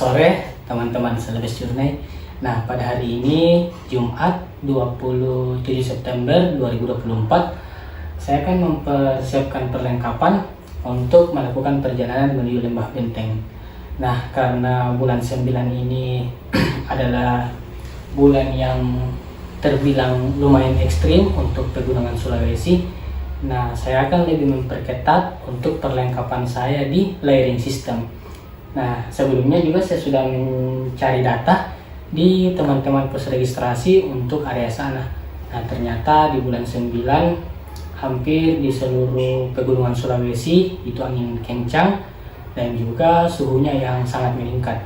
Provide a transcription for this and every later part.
sore teman-teman Selebes Journey. Nah, pada hari ini Jumat 27 September 2024 saya akan mempersiapkan perlengkapan untuk melakukan perjalanan menuju Lembah Benteng. Nah, karena bulan 9 ini adalah bulan yang terbilang lumayan ekstrim untuk pegunungan Sulawesi. Nah, saya akan lebih memperketat untuk perlengkapan saya di layering system. Nah, sebelumnya juga saya sudah mencari data di teman-teman pos registrasi untuk area sana. Nah, ternyata di bulan 9 hampir di seluruh pegunungan Sulawesi itu angin kencang dan juga suhunya yang sangat meningkat.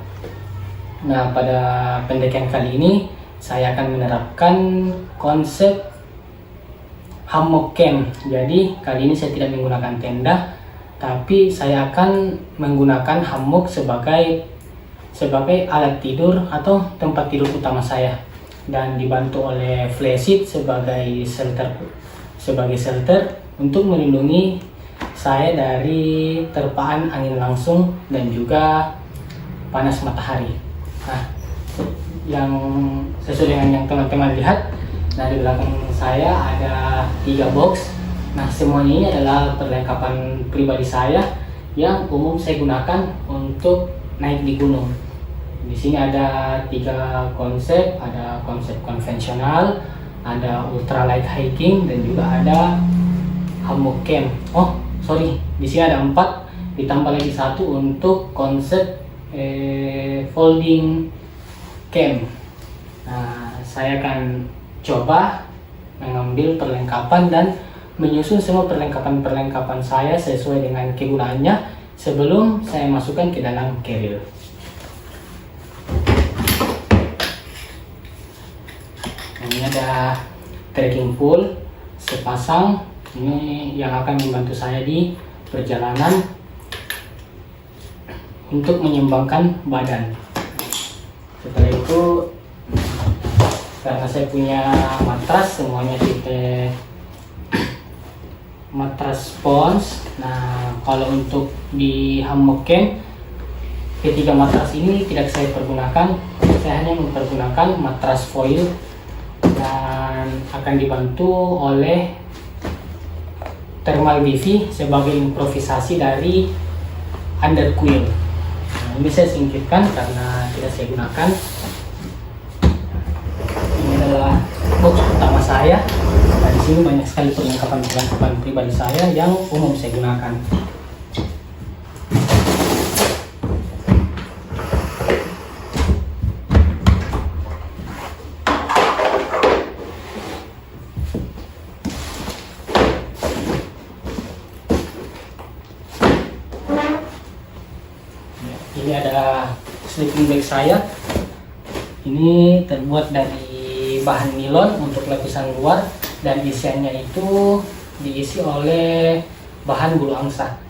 Nah, pada pendakian kali ini saya akan menerapkan konsep hammock camp. Jadi kali ini saya tidak menggunakan tenda, tapi saya akan menggunakan hammock sebagai alat tidur atau tempat tidur utama saya, dan dibantu oleh flysheet sebagai shelter untuk melindungi saya dari terpaan angin langsung dan juga panas matahari. Nah, yang sesuai dengan yang teman-teman lihat, nah di belakang saya ada 3 box. Nah, semuanya ini adalah perlengkapan pribadi saya yang umum saya gunakan untuk naik di gunung. Di sini ada 3 konsep, ada konsep konvensional, ada ultralight hiking, dan juga ada hammock camp. Oh, sorry, di sini ada 4, ditambah lagi 1 untuk konsep folding camp. Nah, saya akan coba mengambil perlengkapan dan menyusun semua perlengkapan saya sesuai dengan kegunaannya sebelum saya masukkan ke dalam carrier. Ini ada trekking pole sepasang, ini yang akan membantu saya di perjalanan untuk menyeimbangkan badan. Setelah itu, karena saya punya matras semuanya tipe matras spons. Nah, kalau untuk di hammock camp, ketiga matras ini tidak saya pergunakan. Saya hanya mempergunakan matras foil dan akan dibantu oleh thermal BV sebagai improvisasi dari underquill. Nah, ini saya singkirkan karena tidak saya gunakan. Ini adalah box utama saya. Nah, di sini banyak sekali perlengkapan pribadi saya yang umum saya gunakan. Ini adalah sleeping bag saya. Ini terbuat dari bahan nilon untuk lapisan luar, dan isiannya itu diisi oleh bahan bulu angsa.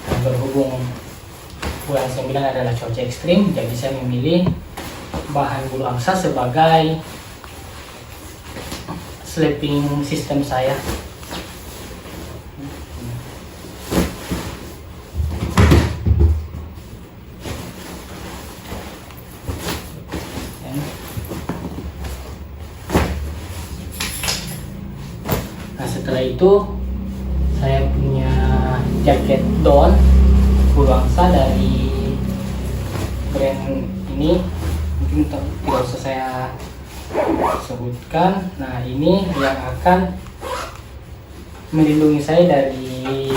Nah, berhubung bulan 9 adalah cuaca ekstrim, jadi saya memilih bahan bulu angsa sebagai sleeping system saya. Nah, setelah itu saya punya jaket down bulu angsa dari brand ini, mungkin tidak usah saya sebutkan. Nah, ini yang akan melindungi saya dari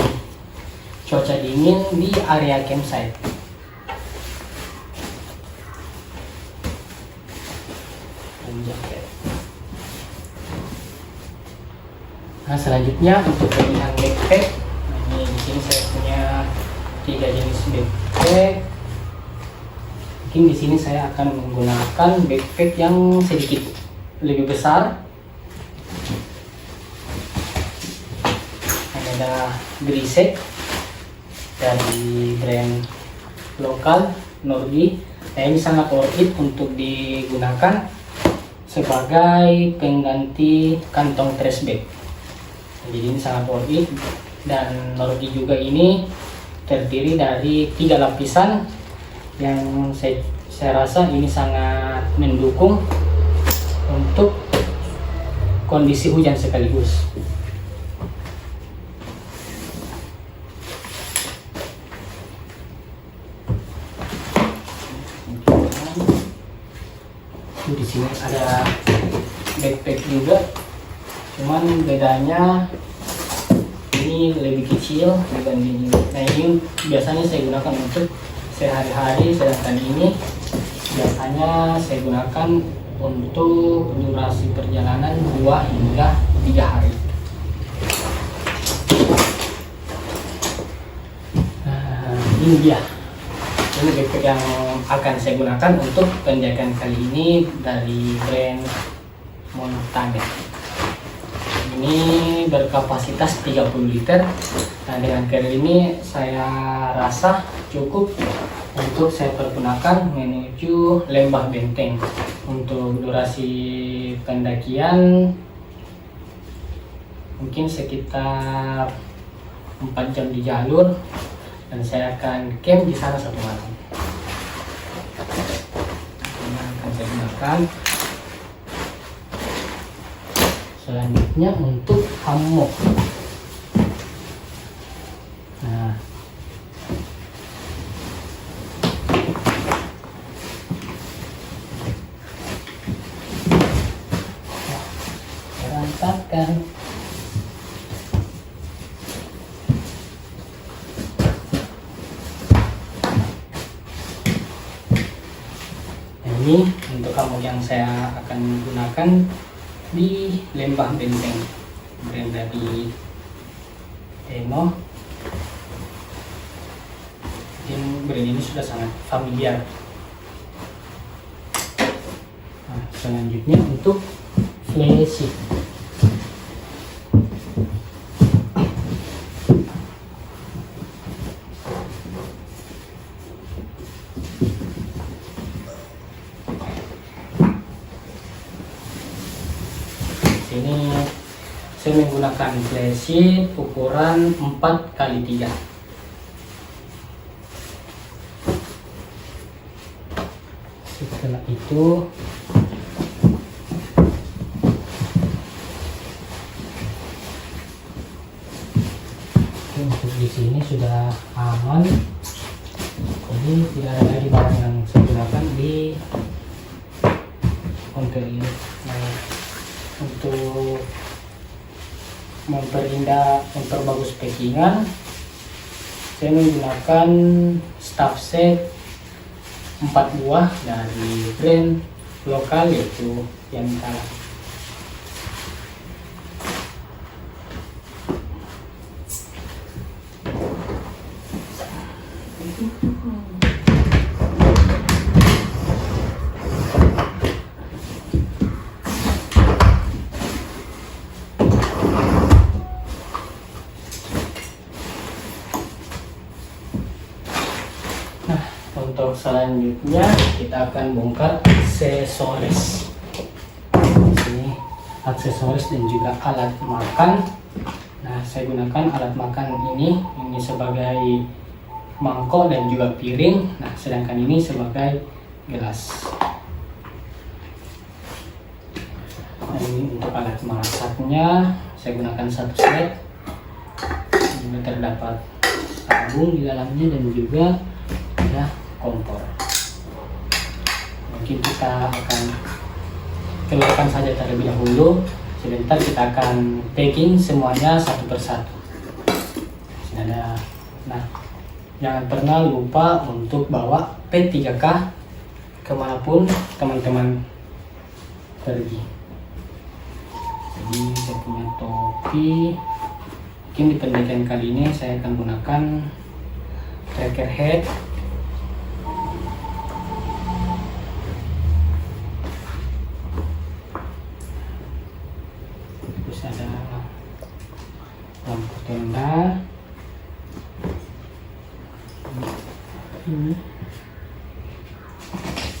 cuaca dingin di area campsite. Dan jaket. Nah, selanjutnya untuk pilihan backpack, ini di sini saya punya 3 jenis backpack. Mungkin di sini saya akan menggunakan backpack yang sedikit lebih besar. Ini ada Grisek dari brand lokal Norgi. Nah, ini sangat worth it untuk digunakan sebagai pengganti kantong trash bag. Jadi ini sangat worth it, dan Norgi juga ini terdiri dari 3 lapisan yang saya saya rasa ini sangat mendukung untuk kondisi hujan sekaligus. Di sini ada backpack juga, cuman bedanya ini lebih kecil dibanding. Nah, ini biasanya saya gunakan untuk sehari-hari, sedangkan ini biasanya saya gunakan untuk durasi perjalanan 2 hingga 3 hari. Ini dia. Ini backpack yang akan saya gunakan untuk penjagaan kali ini dari brand Montane. Ini berkapasitas 30 liter. Nah, dengan carrier ini saya rasa cukup untuk saya pergunakan menuju Lembah Benteng. Untuk durasi pendakian mungkin sekitar 4 jam di jalur, dan saya akan camp di sana 1 malam. Ini akan saya gunakan. Selanjutnya untuk hammock. Nah, berantakan. Ini untuk hammock yang saya akan gunakan di Lembah Benteng, brand dari Eno. Brand ini sudah sangat familiar. Nah, selanjutnya untuk flysheet. Ini saya menggunakan flysheet ukuran 4x3. Setelah itu untuk di sini sudah aman, jadi tidak ada lagi barang yang saya gunakan di konter ini. Nah, untuk memperbagus packingan, saya menggunakan staff set 4 buah dari brand lokal yaitu Yantala. Untuk selanjutnya kita akan bongkar aksesoris. Ini aksesoris dan juga alat makan. Nah, saya gunakan alat makan ini sebagai mangkok dan juga piring. Nah, sedangkan ini sebagai gelas. Nah, ini untuk alat masaknya saya gunakan 1 set. Ini terdapat sabun di dalamnya dan juga ada kompor. Mungkin kita akan keluarkan saja terlebih dahulu. Sebentar kita akan packing semuanya satu persatu. Sini ada. Nah, jangan pernah lupa untuk bawa P3K kemanapun teman-teman pergi. Jadi saya punya topi. Mungkin di pendakian kali ini saya akan gunakan tracker head. Ada lampu tenda,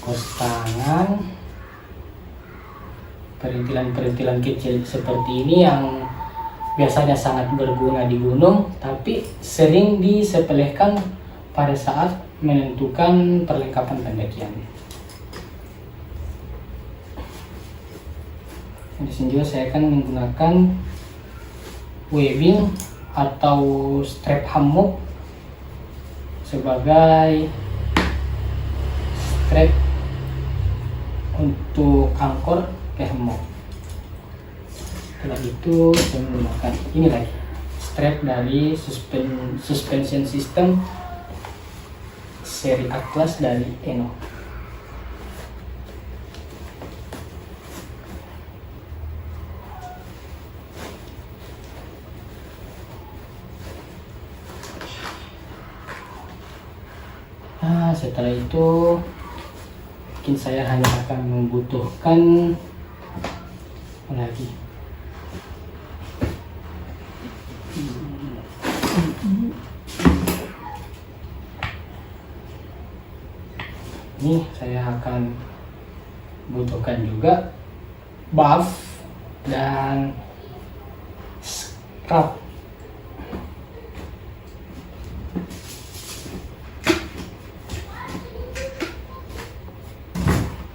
kos tangan, perintilan-perintilan kecil seperti ini yang biasanya sangat berguna di gunung, tapi sering disepelekan pada saat menentukan perlengkapan pendakian. Di sini juga saya akan menggunakan webbing atau strap hammock sebagai strap untuk angkor ke hammock. Setelah itu saya menggunakan ini lagi, strap dari suspension system seri Atlas dari Eno. Nah, setelah itu mungkin saya hanya akan membutuhkan lagi ini, saya akan butuhkan juga buff dan scrap.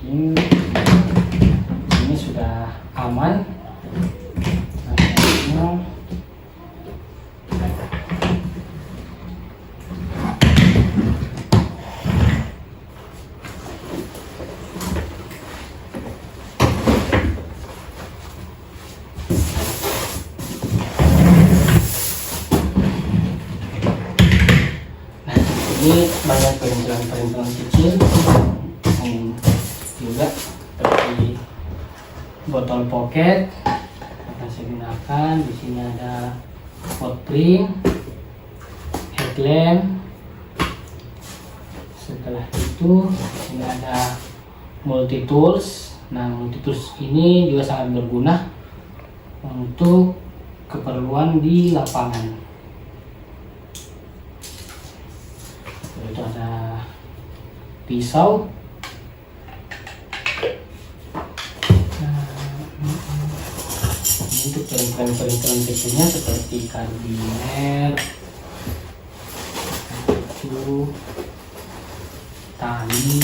Ini sudah aman. Ini banyak perintilan-perintilan kecil juga seperti botol pocket akan saya gunakan. Di sini ada footprint, headlamp. Setelah itu ini ada multi tools. Nah, multi tools ini juga sangat berguna untuk keperluan di lapangan. Itu ada pisau. Untuk perintilan kecilnya seperti karbiner, itu tali,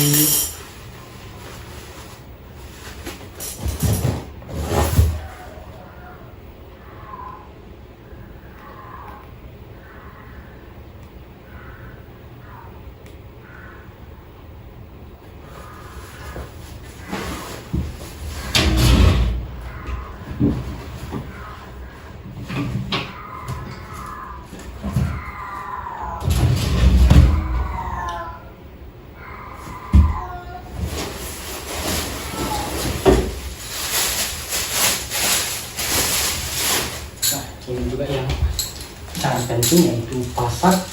ini juga yang sangat penting, yaitu pasak.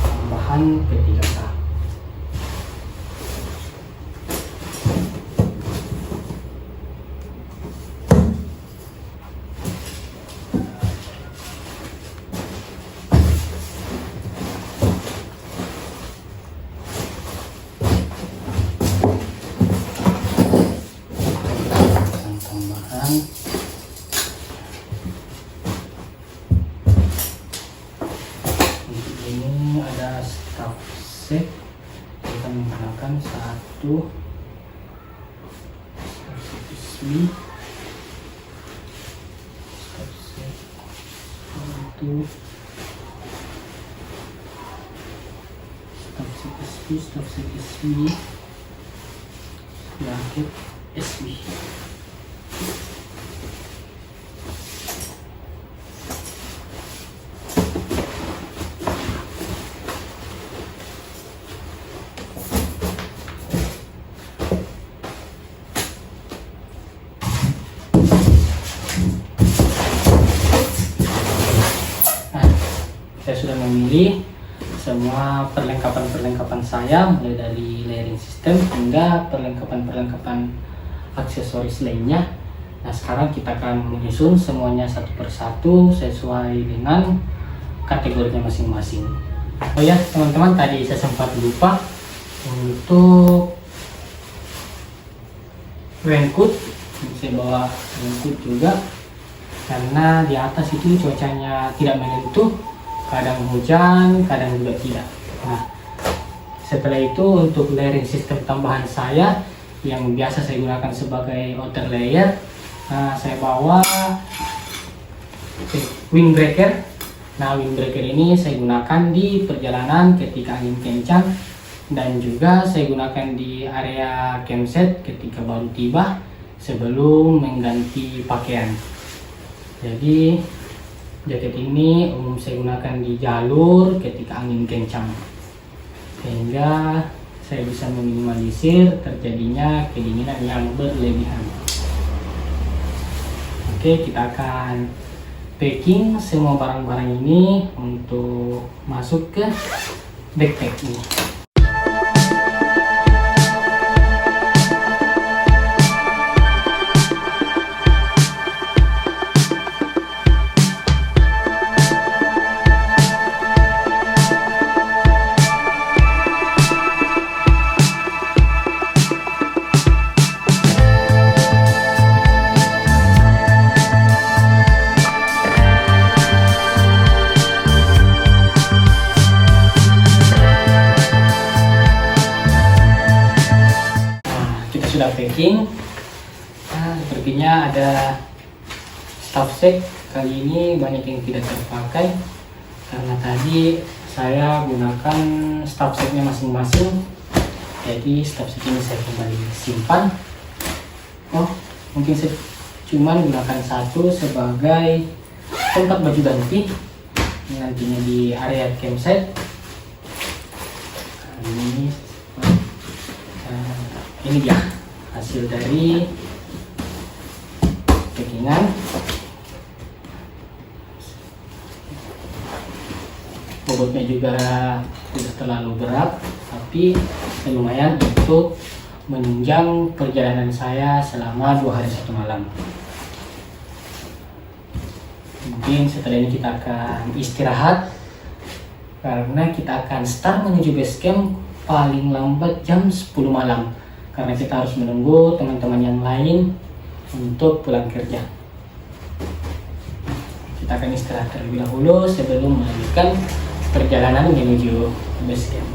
Tambahan P3K. Untuk ini ada stop set, kita menggunakan satu sini, stop set itu stop set SV, bracket SV. Saya sudah memilih semua perlengkapan saya, mulai dari layering system hingga perlengkapan aksesoris lainnya. Nah, sekarang kita akan menyusun semuanya satu persatu sesuai dengan kategorinya masing-masing. Oh ya teman-teman, tadi saya sempat lupa untuk raincoat. Saya bawa raincoat juga karena di atas itu cuacanya tidak menentu. kadang hujan, kadang juga tidak. Nah, setelah itu untuk layering sistem tambahan saya yang biasa saya gunakan sebagai outer layer, saya bawa windbreaker. Nah, windbreaker ini saya gunakan di perjalanan ketika angin kencang, dan juga saya gunakan di area campsite ketika baru tiba sebelum mengganti pakaian. Jadi jaket ini umum saya gunakan di jalur ketika angin kencang, sehingga saya bisa meminimalisir terjadinya kedinginan yang berlebihan. Oke, kita akan packing semua barang-barang ini untuk masuk ke backpack ini. Sudah packing. Nah, sepertinya ada stuff sack. Kali ini banyak yang tidak terpakai karena tadi saya gunakan stuff sacknya masing-masing. Jadi stuff sack ini saya kembali simpan. Mungkin saya cuma gunakan satu sebagai tempat baju ganti nantinya di area campsite. Ini dia hasil dari packingan. Bobotnya juga tidak terlalu berat, tapi lumayan untuk menunjang perjalanan saya selama 2 hari 1 malam. Mungkin setelah ini kita akan istirahat karena kita akan start menuju base camp paling lambat jam 10 malam. Karena kita harus menunggu teman-teman yang lain untuk pulang kerja. Kita akan istirahat terlebih dahulu sebelum melanjutkan perjalanan menuju base camp.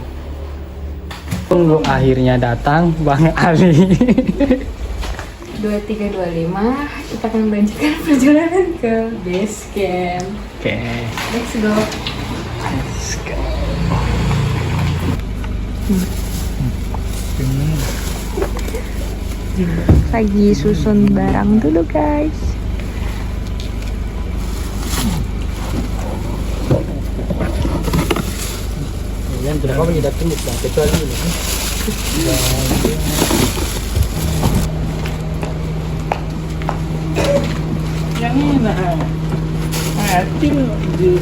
Pun akhirnya datang Bang Ali. 2325 kita akan melanjutkan perjalanan ke base camp. Oke. Let's go. Let's go. Lagi susun barang dulu guys. Yang berapa menjadi tulis lah kecuali ini. Yang ini tim di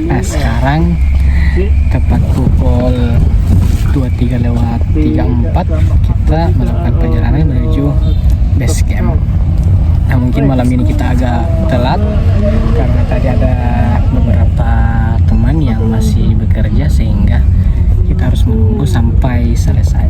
Nah, sekarang tepat pukul 23:34 kita melakukan perjalanan menuju base camp. Nah, mungkin malam ini kita agak telat karena tadi ada beberapa teman yang masih bekerja sehingga kita harus menunggu sampai selesai.